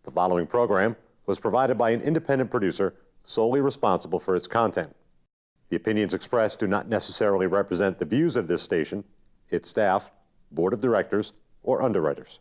The following program was provided by an independent producer solely responsible for its content. The opinions expressed do not necessarily represent the views of this station, its staff, board of directors, or underwriters.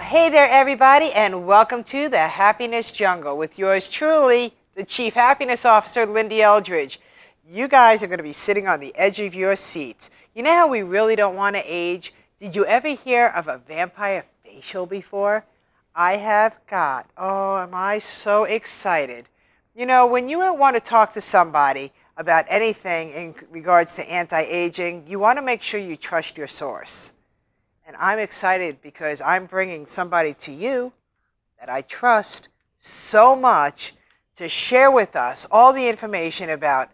Hey there, everybody, and welcome to the Happiness Jungle with yours truly, the Chief Happiness Officer, Lyn-Dee Eldridge. You guys are going to be sitting on the edge of your seats. You know how we really don't want to age? Did you ever hear of a vampire facial before? I have got. Oh, am I so excited. You know, when you want to talk to somebody about anything in regards to anti-aging, you want to make sure you trust your source. And I'm excited because I'm bringing somebody to you that I trust so much to share with us all the information about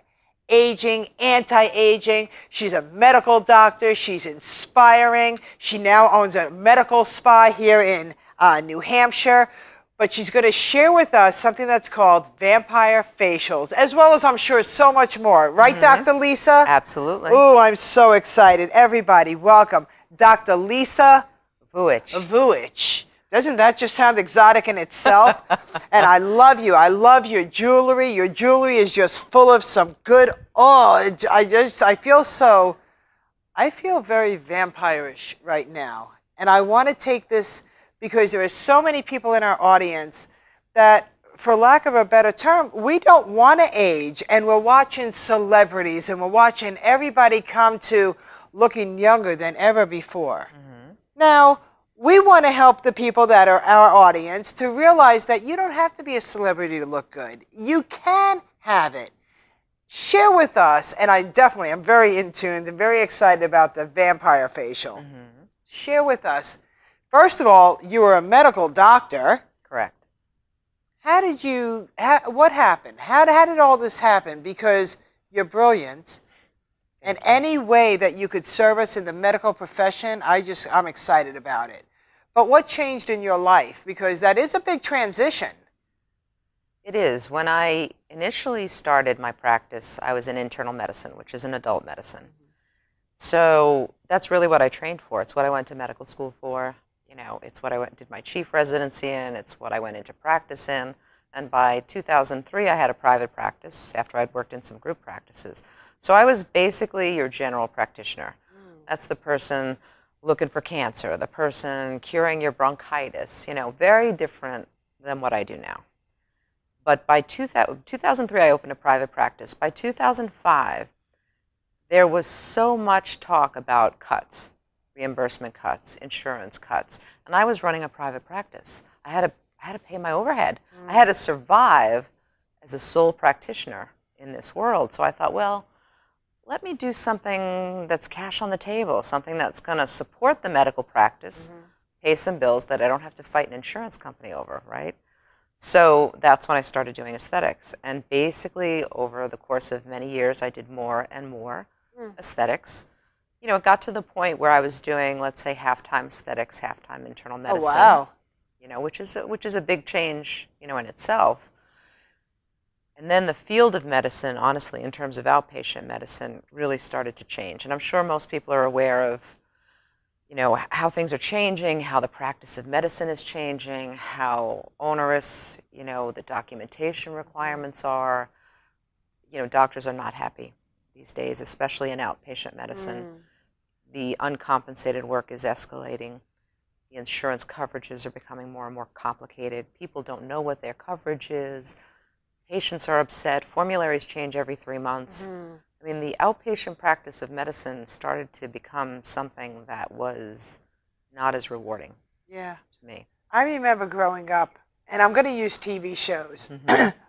aging, anti-aging. She's a medical doctor. She's inspiring. She now owns a medical spa here in New Hampshire. But she's going to share with us something that's called vampire facials, as well as, I'm sure, so much more. Right, Dr. Lisa? Absolutely. Oh, I'm so excited. Everybody, welcome. Dr. Lisa Vuich. Doesn't that just sound exotic in itself? And I love you. I love your jewelry. Your jewelry is just full of some good, I feel very vampirish right now. And I want to take this because there are so many people in our audience that, for lack of a better term, we don't want to age. And we're watching celebrities and we're watching everybody come to looking younger than ever before. Now, we want to help the people that are our audience to realize that you don't have to be a celebrity to look good. You can have it. Share with us, and I definitely am very in tune and very excited about the vampire facial. Share with us. First of all, you were a medical doctor. Correct. What happened? How did all this happen? Because you're brilliant. And any way that you could serve us in the medical profession, I'm excited about it. But what changed in your life? Because that is a big transition. It is. When I initially started my practice, I was in internal medicine, which is an adult medicine. So that's really what I trained for. It's what I went to medical school for. You know, it's what I did my chief residency in. It's what I went into practice in. And by 2003, I had a private practice after I'd worked in some group practices. So I was basically your general practitioner. That's the person looking for cancer, the person curing your bronchitis, you know, very different than what I do now. But by 2003, I opened a private practice. By 2005, there was so much talk about cuts, reimbursement cuts, insurance cuts, and I was running a private practice. I had to pay my overhead. I had to survive as a sole practitioner in this world. So I thought, well, let me do something that's cash on the table, something that's going to support the medical practice, pay some bills that I don't have to fight an insurance company over, right? So that's when I started doing aesthetics. And basically, over the course of many years, I did more and more aesthetics. You know, it got to the point where I was doing, let's say, half-time aesthetics, half-time internal medicine. Oh, wow. You know, which is a big change, you know, in itself. And then the field of medicine, honestly, in terms of outpatient medicine, really started to change. And I'm sure most people are aware of, you know, how things are changing, how the practice of medicine is changing, how onerous, you know, the documentation requirements are. You know, doctors are not happy these days, especially in outpatient medicine. The uncompensated work is escalating. The insurance coverages are becoming more and more complicated. People don't know what their coverage is. Patients are upset. Formularies change every 3 months. I mean, the outpatient practice of medicine started to become something that was not as rewarding to me. I remember growing up, and I'm going to use TV shows,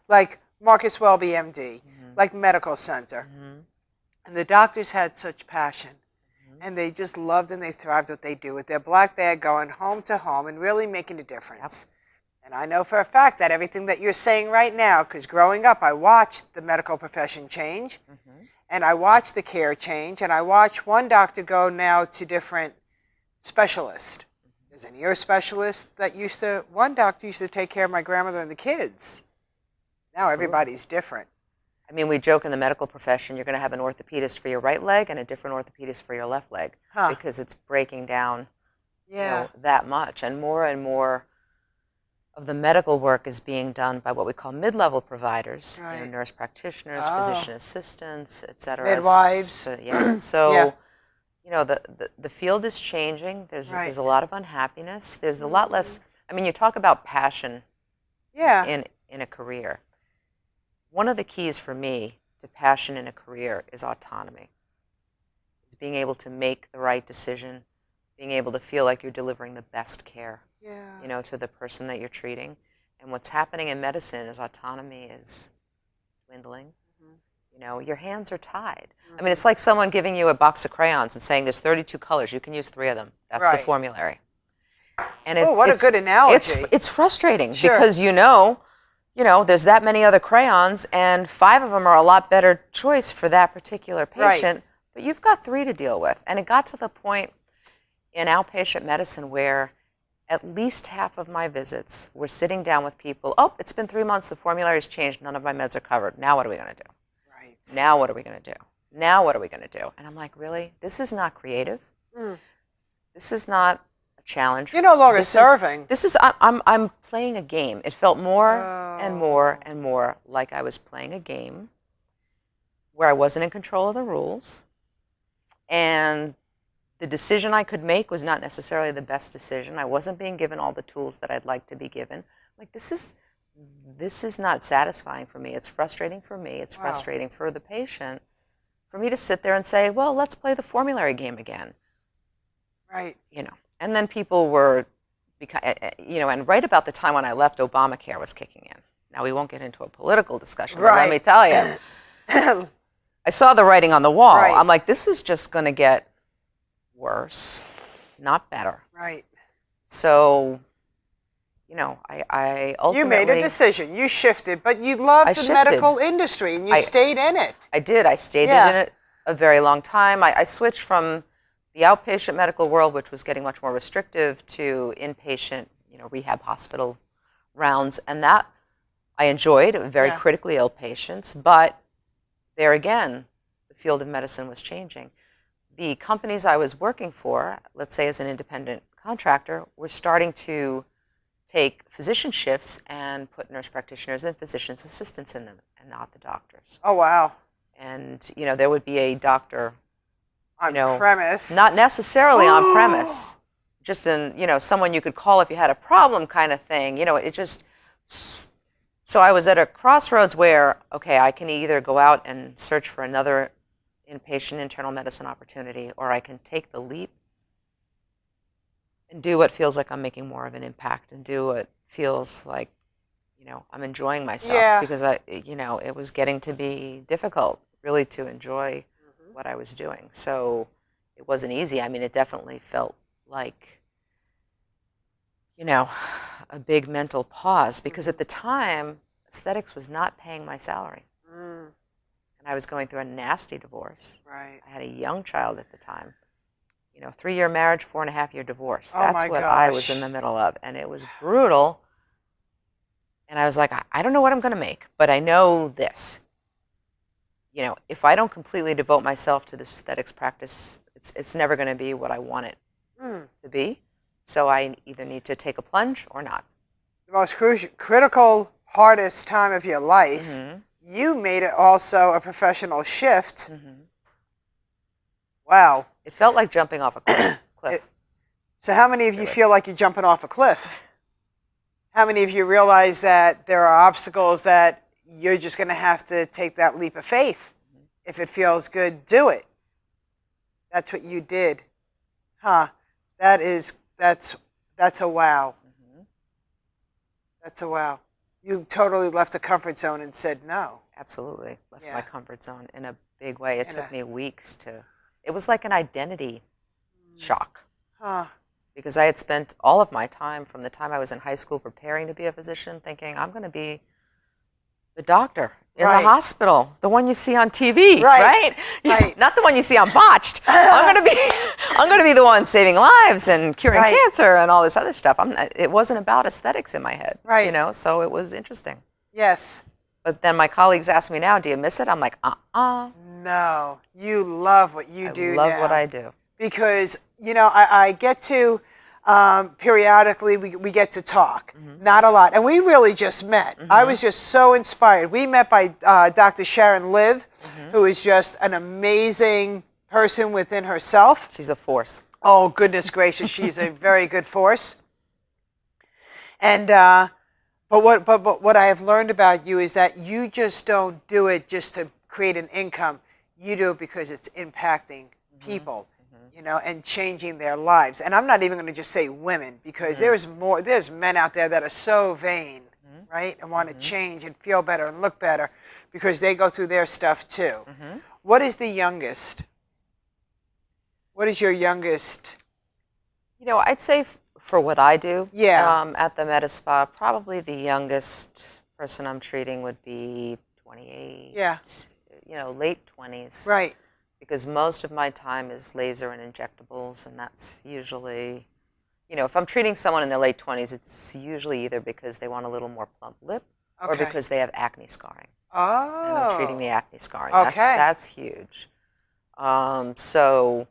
like Marcus Welby, MD, like Medical Center. And the doctors had such passion. And they just loved and they thrived what they do with their black bag, going home to home and really making a difference. And I know for a fact that everything that you're saying right now, because growing up, I watched the medical profession change, and I watched the care change, and I watched one doctor go now to different specialists. There's an ear specialist that one doctor used to take care of my grandmother and the kids. Now everybody's different. I mean, we joke in the medical profession, you're going to have an orthopedist for your right leg and a different orthopedist for your left leg, because it's breaking down that much. And more of the medical work is being done by what we call mid-level providers, nurse practitioners, physician assistants, et cetera. Midwives. So the field is changing. There's a lot of unhappiness. There's a lot less. I mean, you talk about passion in a career. One of the keys for me to passion in a career is autonomy. It's being able to make the right decision, being able to feel like you're delivering the best care, to the person that you're treating. And what's happening in medicine is autonomy is dwindling. Your hands are tied. I mean, it's like someone giving you a box of crayons and saying there's 32 colors. You can use 3 of them. That's the formulary. And what a good analogy. It's frustrating because there's that many other crayons, and 5 of them are a lot better choice for that particular patient, but you've got 3 to deal with. And it got to the point in outpatient medicine where at least half of my visits were sitting down with people, it's been 3 months, the formulary's changed, none of my meds are covered. Now what are we going to do? Now what are we going to do? Now what are we going to do? And I'm like, really? This is not creative. This is not a challenge. You're no longer serving. I'm playing a game. It felt more and more and more like I was playing a game where I wasn't in control of the rules, and the decision I could make was not necessarily the best decision. I wasn't being given all the tools that I'd like to be given. Like, this is not satisfying for me. It's frustrating for me. It's frustrating for the patient. For me to sit there and say, well, let's play the formulary game again. Right. And then people were, and right about the time when I left, Obamacare was kicking in. Now, we won't get into a political discussion, but let me tell you, I saw the writing on the wall. I'm like, this is just going to get worse, not better. Right. So, I ultimately... You made a decision. You shifted, but you loved the medical industry, and you stayed in it. I did. I stayed in it a very long time. I switched from the outpatient medical world, which was getting much more restrictive, to inpatient, rehab hospital rounds, and that I enjoyed, very critically ill patients, but there again, the field of medicine was changing. The companies I was working for, let's say as an independent contractor, were starting to take physician shifts and put nurse practitioners and physician's assistants in them, and not the doctors. Oh, wow. And, there would be a doctor, on premise. Not necessarily on premise, just in, someone you could call if you had a problem kind of thing. It just... So I was at a crossroads where, okay, I can either go out and search for another inpatient internal medicine opportunity, or I can take the leap and do what feels like I'm making more of an impact, and do what feels like, I'm enjoying myself, because it was getting to be difficult really to enjoy what I was doing. So it wasn't easy. I mean, it definitely felt like, a big mental pause, because at the time, aesthetics was not paying my salary. And I was going through a nasty divorce. Right. I had a young child at the time. 3-year marriage, 4.5-year divorce. That's what I was in the middle of. And it was brutal. And I was like, I don't know what I'm going to make, but I know this. If I don't completely devote myself to this aesthetics practice, it's never going to be what I want it to be. So I either need to take a plunge or not. The most critical, hardest time of your life, you made it also a professional shift. Wow. It felt like jumping off a cliff. So how many of you feel like you're jumping off a cliff? How many of you realize that there are obstacles that you're just going to have to take that leap of faith? If it feels good, do it. That's what you did. That's a wow. That's a wow. You totally left the comfort zone and said no. Absolutely. Left my comfort zone in a big way. It took me weeks to... It was like an identity shock. because I had spent all of my time from the time I was in high school preparing to be a physician thinking, I'm going to be the doctor in the hospital, the one you see on TV, right? Not the one you see on Botched. I'm going to be the one saving lives and curing cancer and all this other stuff. It wasn't about aesthetics in my head, you know, so it was interesting. Yes. But then my colleagues ask me now, do you miss it? I'm like, No, you love what you do now. I love what I do. Because, you know, I get to, periodically we get to talk. Not a lot. And we really just met. I was just so inspired. We met by Dr. Sharon Liv, who is just an amazing person within herself. She's a force. Oh, goodness gracious. She's a very good force. And, but what I have learned about you is that you just don't do it just to create an income. You do it because it's impacting people, you know, and changing their lives. And I'm not even going to just say women, because there's men out there that are so vain, right, and want to change and feel better and look better because they go through their stuff too. What is the youngest? What is your youngest? You know, I'd say for what I do at the Medi Spa, probably the youngest person I'm treating would be 28. Yeah. You know, late 20s. Right. Because most of my time is laser and injectables, and that's usually, you know, if I'm treating someone in their late 20s, it's usually either because they want a little more plump lip or because they have acne scarring. Oh. And I'm treating the acne scarring. That's huge. So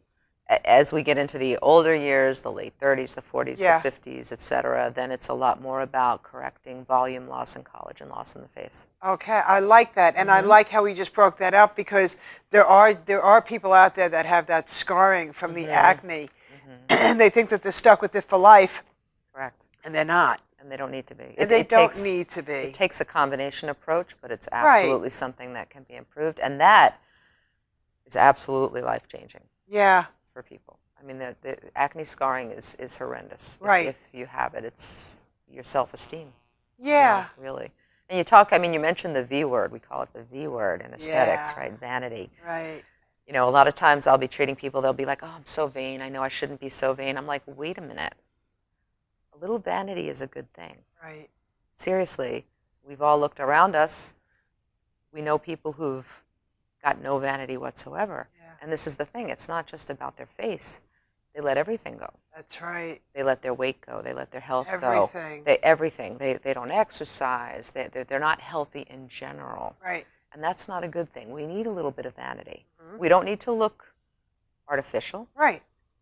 as we get into the older years, the late 30s, the 40s, the 50s, et cetera, then it's a lot more about correcting volume loss and collagen loss in the face. Okay, I like that. And I like how we just broke that up, because there are people out there that have that scarring from the acne, and they think that they're stuck with it for life. Correct. And they're not. And they don't need to be. They don't need to be. It takes a combination approach, but it's absolutely something that can be improved. And that is absolutely life-changing. Yeah. For people. I mean, the acne scarring is horrendous. Right. If you have it, it's your self-esteem. Yeah. You know, really. And you talk, I mean, you mentioned the V word. We call it the V word in aesthetics, right? Vanity. Right. You know, a lot of times I'll be treating people, they'll be like, oh, I'm so vain. I know I shouldn't be so vain. I'm like, wait a minute. A little vanity is a good thing. Right. Seriously, we've all looked around us. We know people who've got no vanity whatsoever. And this is the thing, it's not just about their face. They let everything go. That's right. They let their weight go. They let their health go. Everything. They don't exercise. They're not healthy in general. Right. And that's not a good thing. We need a little bit of vanity. We don't need to look artificial. Right.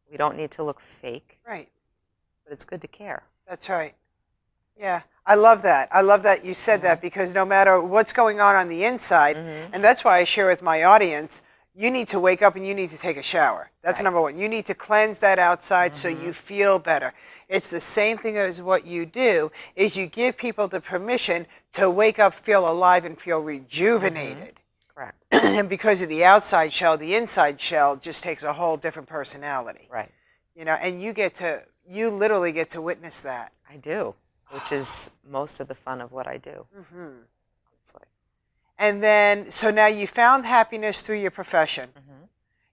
We don't need to look fake. Right. But it's good to care. That's right. Yeah. I love that. I love that you said that, because no matter what's going on the inside, and that's why I share with my audience, you need to wake up and you need to take a shower. That's number one. You need to cleanse that outside so you feel better. It's the same thing as what you do, is you give people the permission to wake up, feel alive, and feel rejuvenated. Correct. And because of the outside shell, the inside shell just takes a whole different personality. Right. You know, and you literally get to witness that. I do, which is most of the fun of what I do. Honestly. And then, so now you found happiness through your profession.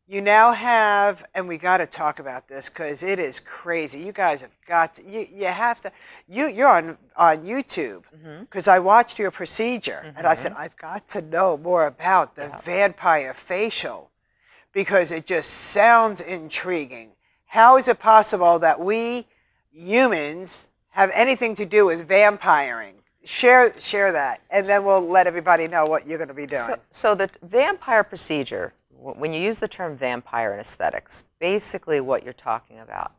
You now have, and we got to talk about this because it is crazy. You guys have got to, you have to, you're on YouTube, because I watched your procedure and I said, I've got to know more about the vampire facial, because it just sounds intriguing. How is it possible that we humans have anything to do with vampiring? Share that, and then we'll let everybody know what you're going to be doing. So the vampire procedure, when you use the term vampire in aesthetics, basically what you're talking about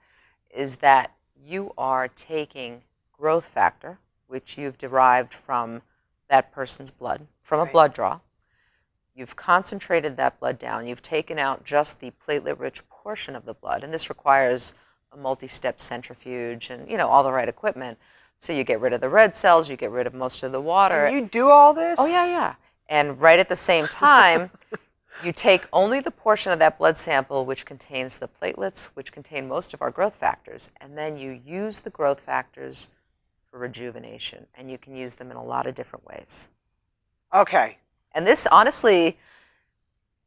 is that you are taking growth factor, which you've derived from that person's blood, from a blood draw. You've concentrated that blood down. You've taken out just the platelet-rich portion of the blood, and this requires a multi-step centrifuge and, you know, all the right equipment. So you get rid of the red cells, you get rid of most of the water. And you do all this? Oh, yeah. And right at the same time, you take only the portion of that blood sample which contains the platelets, which contain most of our growth factors, and then you use the growth factors for rejuvenation. And you can use them in a lot of different ways. Okay. And this, honestly,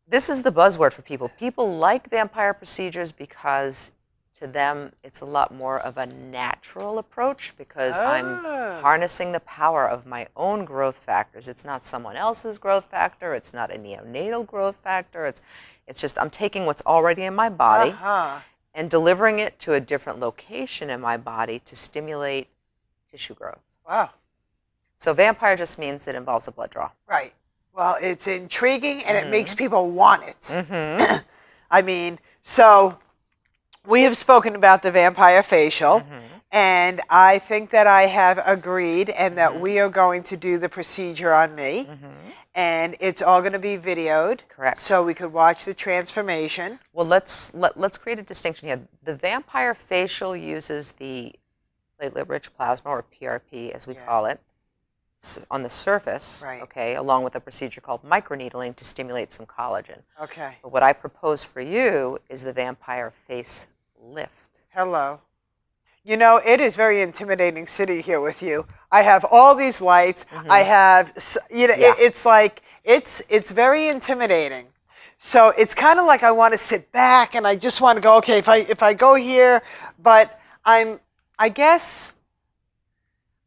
this is the buzzword for people. People like vampire procedures because to them, it's a lot more of a natural approach because I'm harnessing the power of my own growth factors. It's not someone else's growth factor. It's not a neonatal growth factor. It's just I'm taking what's already in my body and delivering it to a different location in my body to stimulate tissue growth. Wow. So vampire just means it involves a blood draw. Right. Well, it's intriguing and it makes people want it. I mean, so we have spoken about the vampire facial, and I think that I have agreed and that we are going to do the procedure on me, and it's all going to be videoed. Correct. So we could watch the transformation. Well, let's create a distinction here. The vampire facial uses the platelet-rich plasma, or PRP as we call it, on the surface, okay, along with a procedure called microneedling to stimulate some collagen. Okay. But what I propose for you is the vampire face lift. Hello. You know, it is very intimidating sitting here with you. I have all these lights. I have, you know, it's like, it's very intimidating. So it's kind of like I want to sit back and I just want to go, okay, if I go here, but I guess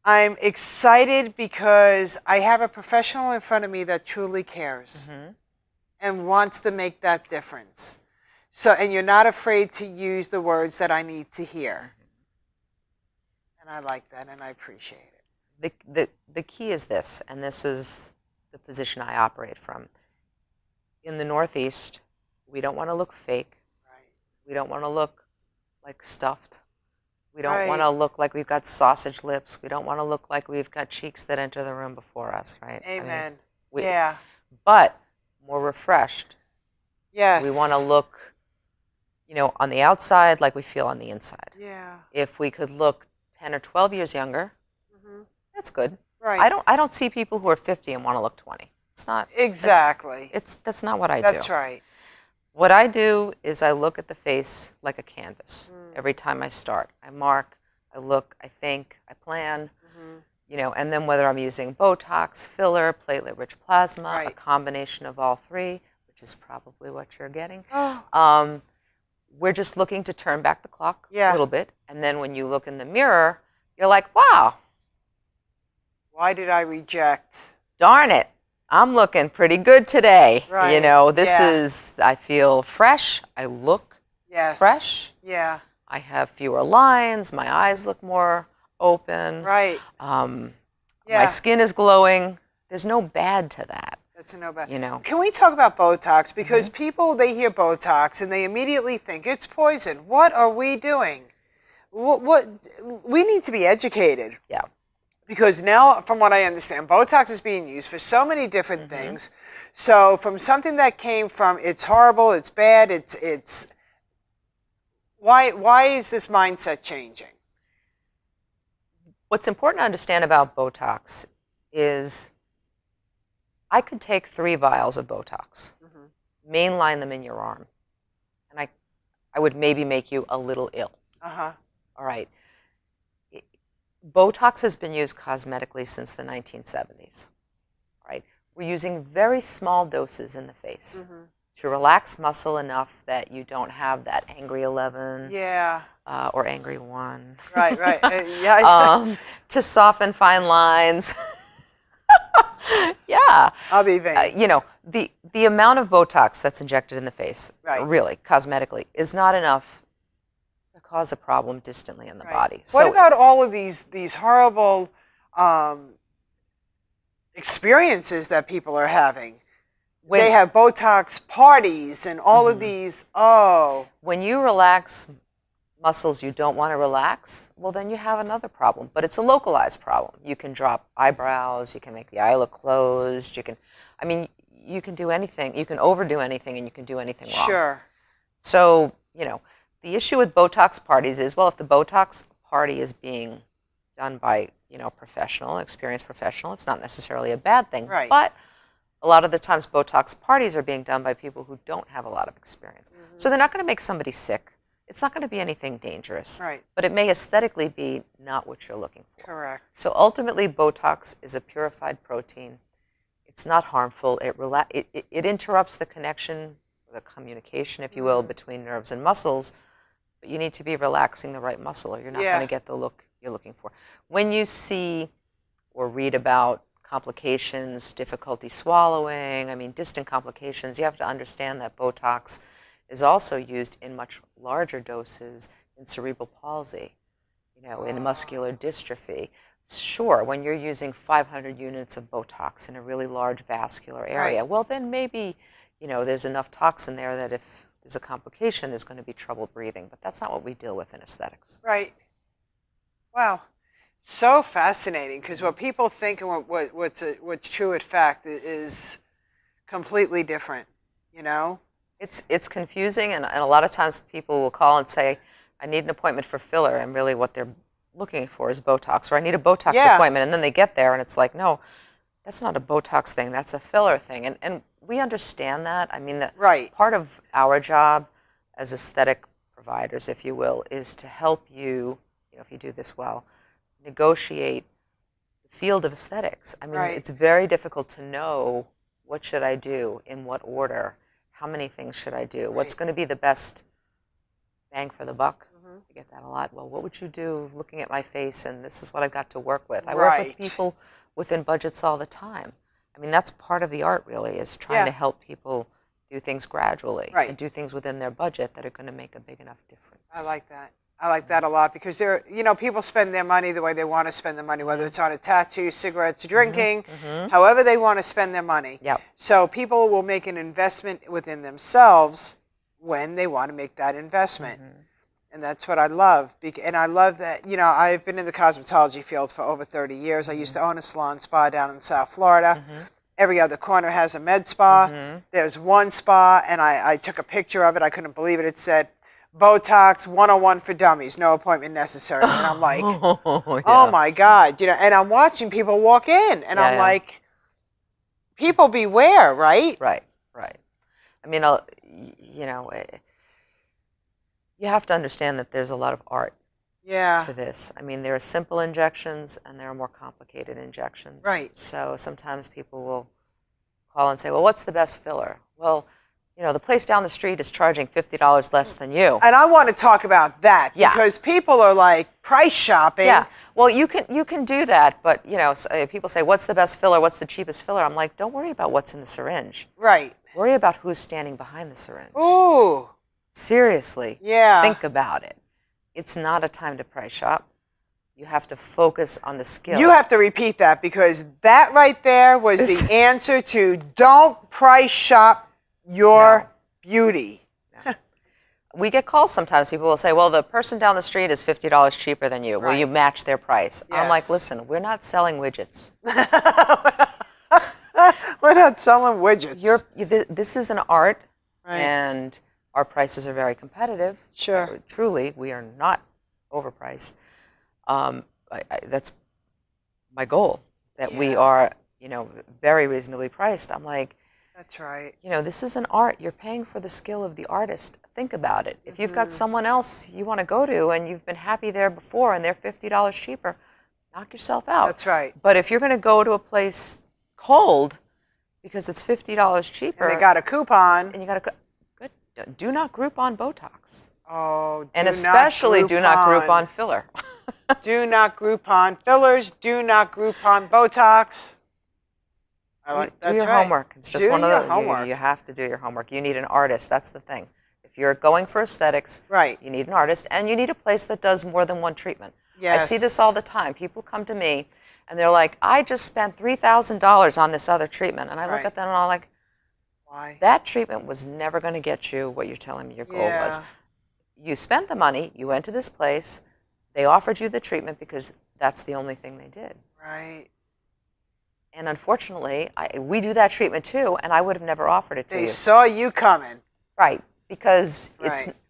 I'm excited because I have a professional in front of me that truly cares and wants to make that difference. So, and you're not afraid to use the words that I need to hear. And I like that and I appreciate it. The key is this, and this is the position I operate from. In the Northeast, we don't want to look fake. Right. We don't want to look like stuffed. We don't want to look like we've got sausage lips. We don't want to look like we've got cheeks that enter the room before us, right? Amen. I mean, yeah. But more refreshed. Yes. We want to look, you know, on the outside like we feel on the inside. Yeah. If we could look 10 or 12 years younger, that's good. Right. I don't see people who are 50 and want to look 20. It's not. Exactly. That's not what I do. That's right. What I do is I look at the face like a canvas every time I start. I mark, I look, I think, I plan, you know, and then whether I'm using Botox, filler, platelet-rich plasma, a combination of all three, which is probably what you're getting. We're just looking to turn back the clock a little bit. And then when you look in the mirror, you're like, wow. Why did I reject? Darn it. I'm looking pretty good today. Right. You know, this is, I feel fresh. I look fresh. Yeah. I have fewer lines. My eyes look more open. Right. My skin is glowing. There's no bad to that. That's a no bad. You know. Can we talk about Botox? Because people, they hear Botox and they immediately think it's poison. What are we doing? What we need to be educated. Yeah. Because now, from what I understand, Botox is being used for so many different things. So from something that came from, it's horrible, it's bad, it's why is this mindset changing? What's important to understand about Botox is I could take 3 vials of Botox, mainline them in your arm, and I would maybe make you a little ill. All right. Botox has been used cosmetically since the 1970s. Right? We're using very small doses in the face to relax muscle enough that you don't have that angry 11 or angry 1. Right. To soften fine lines. I'll be vain. You know, the amount of Botox that's injected in the face, really, cosmetically, is not enough to cause a problem distantly in the body. What about all of these horrible experiences that people are having? They have Botox parties and all of these, When you relax muscles you don't want to relax, well, then you have another problem. But it's a localized problem. You can drop eyebrows, you can make the eye look closed, you can do anything. You can overdo anything and you can do anything wrong. Sure. So, you know, the issue with Botox parties is, well, if the Botox party is being done by, you know, experienced professional, it's not necessarily a bad thing. Right. But a lot of the times Botox parties are being done by people who don't have a lot of experience. So they're not going to make somebody sick. It's not going to be anything dangerous. Right. But it may aesthetically be not what you're looking for. Correct. So ultimately, Botox is a purified protein. It's not harmful. It interrupts the connection, the communication, if you will, between nerves and muscles, but you need to be relaxing the right muscle or you're not Yeah. going to get the look you're looking for. When you see or read about complications, difficulty swallowing, I mean, distant complications, you have to understand that Botox is also used in much larger doses in cerebral palsy, you know, in muscular dystrophy. Sure, when you're using 500 units of Botox in a really large vascular area, Right. well, then maybe, you know, there's enough toxin there that if there's a complication, there's going to be trouble breathing. But that's not what we deal with in aesthetics. Right. Wow. So fascinating, because what people think and what's true at fact is completely different, you know? It's confusing, and a lot of times people will call and say, I need an appointment for filler, and really what they're looking for is Botox, or I need a Botox appointment, and then they get there and it's like, no, that's not a Botox thing, that's a filler thing. And we understand that. I mean, part of our job as aesthetic providers, if you will, is to help you, you know, if you do this well, negotiate the field of aesthetics. I mean, it's very difficult to know what should I do, in what order, how many things should I do, what's going to be the best bang for the buck. I get that a lot. Well, what would you do looking at my face, and this is what I've got to work with. I work with people within budgets all the time. I mean, that's part of the art, really, is trying to help people do things gradually and do things within their budget that are going to make a big enough difference. I like that. I like that a lot, because they're, you know, people spend their money the way they want to spend their money, whether it's on a tattoo, cigarettes, drinking, however they want to spend their money. So people will make an investment within themselves when they want to make that investment. And that's what I love. And I love that, you know, I've been in the cosmetology field for over 30 years. I used to own a salon spa down in South Florida. Every other corner has a med spa. There's one spa, and I took a picture of it. I couldn't believe it. It said, Botox 101 for dummies, no appointment necessary. And I'm like, oh my God. You know, and I'm watching people walk in, and I'm like, people beware, right? Right. I mean, you know, you have to understand that there's a lot of art to this. I mean, there are simple injections and there are more complicated injections. So sometimes people will call and say, well, what's the best filler? Well, you know, the place down the street is charging $50 less than you. And I want to talk about that, because people are like price shopping. Yeah, well, you can do that, but, you know, people say, what's the best filler? What's the cheapest filler? I'm like, don't worry about what's in the syringe. Worry about who's standing behind the syringe. Ooh. Seriously. Think about it. It's not a time to price shop. You have to focus on the skill. You have to repeat that, because that right there was the answer to don't price shop your beauty. We get calls sometimes. People will say, well, the person down the street is $50 cheaper than you. Will you match their price? I'm like, listen, we're not selling widgets. We're not selling widgets. This is an art, and our prices are very competitive. Truly, we are not overpriced. That's my goal, that we are, you know, very reasonably priced. I'm like, that's right. You know, this is an art. You're paying for the skill of the artist. Think about it. If you've got someone else you want to go to and you've been happy there before and they're $50 cheaper, knock yourself out. That's right. But if you're going to go to a place cold because it's $50 cheaper. And they got a coupon. And you got good. Do not group on Botox. Oh, and especially do not group on filler. Do not group on fillers. Do not group on Botox. Do your homework. It's just one of the you have to do your homework. You need an artist. That's the thing. If you're going for aesthetics, you need an artist, and you need a place that does more than one treatment. I see this all the time. People come to me, and they're like, I just spent $3,000 on this other treatment. And I look at them, and I'm like, why? That treatment was never going to get you what you're telling me your goal was. You spent the money. You went to this place. They offered you the treatment because that's the only thing they did. And unfortunately, we do that treatment too, and I would have never offered it to you. They saw you coming. Because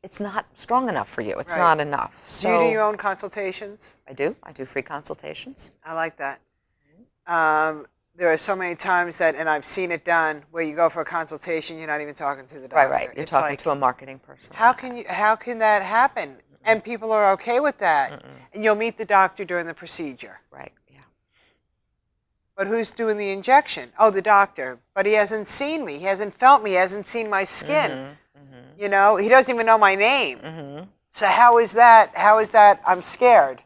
it's not strong enough for you. It's not enough. So do you do your own consultations? I do. I do free consultations. I like that. There are so many times that, and I've seen it done, where you go for a consultation, you're not even talking to the doctor. You're talking to a marketing person. How can that happen? And people are okay with that. And you'll meet the doctor during the procedure. But who's doing the injection? Oh, the doctor. But he hasn't seen me. He hasn't felt me. He hasn't seen my skin. You know, he doesn't even know my name. So how is that? How is that? I'm scared.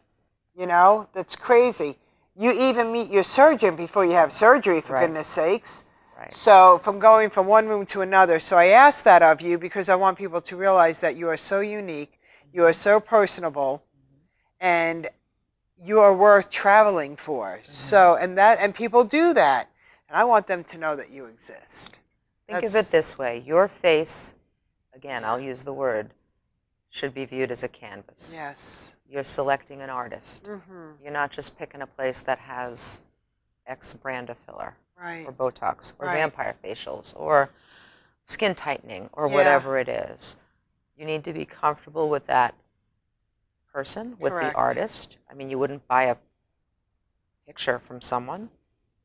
You know, that's crazy. You even meet your surgeon before you have surgery, for Right. goodness sakes. Right. So from going from one room to another. So I ask that of you because I want people to realize that you are so unique, you are so personable, and you are worth traveling for. So, and people do that. And I want them to know that you exist. Think of it this way. Your face, again, I'll use the word, should be viewed as a canvas. Yes. You're selecting an artist. You're not just picking a place that has X brand of filler, Right. or Botox, or Right. vampire facials, or skin tightening, or Yeah. whatever it is. You need to be comfortable with that person, with Correct. the artist. I mean, you wouldn't buy a picture from someone,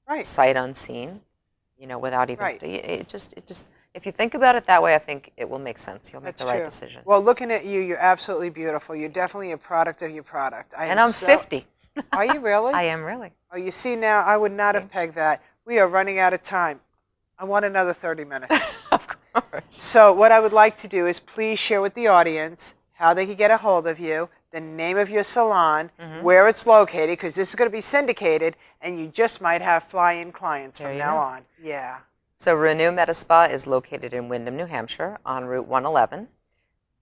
Right. sight unseen, you know, without even, Right. it just, if you think about it that way, I think it will make sense. You'll make That's the right true. decision. Well, looking at you, you're absolutely beautiful. You're definitely a product of your product. And I'm 50. Are you really? I am really. Oh, you see now, I would not have pegged that. We are running out of time. I want another 30 minutes. Of course. So what I would like to do is please share with the audience how they can get a hold of you, the name of your salon, where it's located, because this is going to be syndicated, and you just might have fly-in clients There from you now go. on. Yeah. So Renew Medi Spa is located in Windham, New Hampshire on Route 111.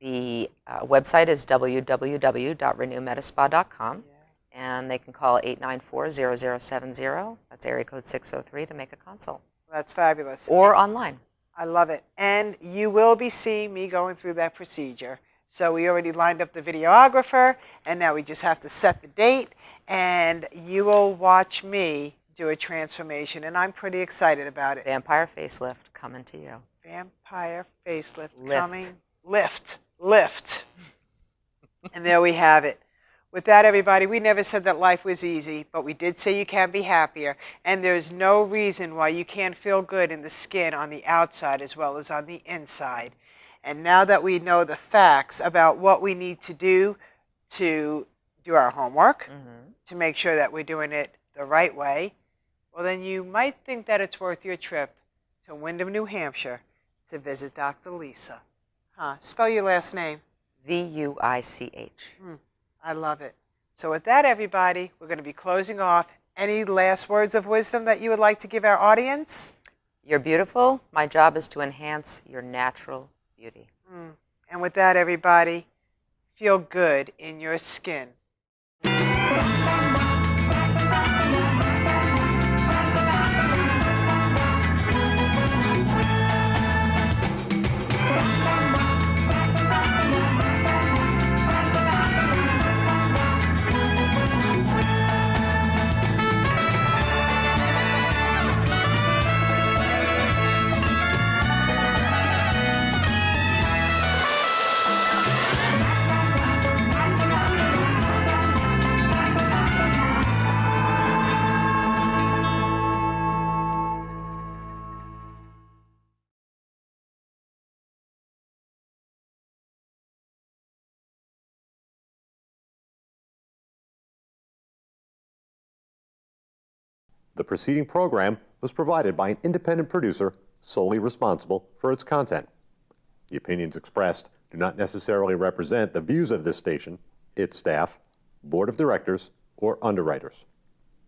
The website is www.renewmedispa.com, and they can call 894-0070. That's area code 603 to make a consult. That's fabulous. Or online. I love it. And you will be seeing me going through that procedure. So we already lined up the videographer, and now we just have to set the date, and you will watch me do a transformation, and I'm pretty excited about it. Vampire facelift coming to you. Vampire facelift Lift. coming. Lift. And there we have it. With that, everybody, we never said that life was easy, but we did say you can be happier. And there's no reason why you can't feel good in the skin on the outside as well as on the inside. And now that we know the facts about what we need to do our homework, to make sure that we're doing it the right way, well, then you might think that it's worth your trip to Windham, New Hampshire to visit Dr. Lisa. Spell your last name. Vuich. I love it. So with that, everybody, we're going to be closing off. Any last words of wisdom that you would like to give our audience? You're beautiful. My job is to enhance your natural beauty. And with that, everybody, feel good in your skin. The preceding program was provided by an independent producer solely responsible for its content. The opinions expressed do not necessarily represent the views of this station, its staff, board of directors, or underwriters.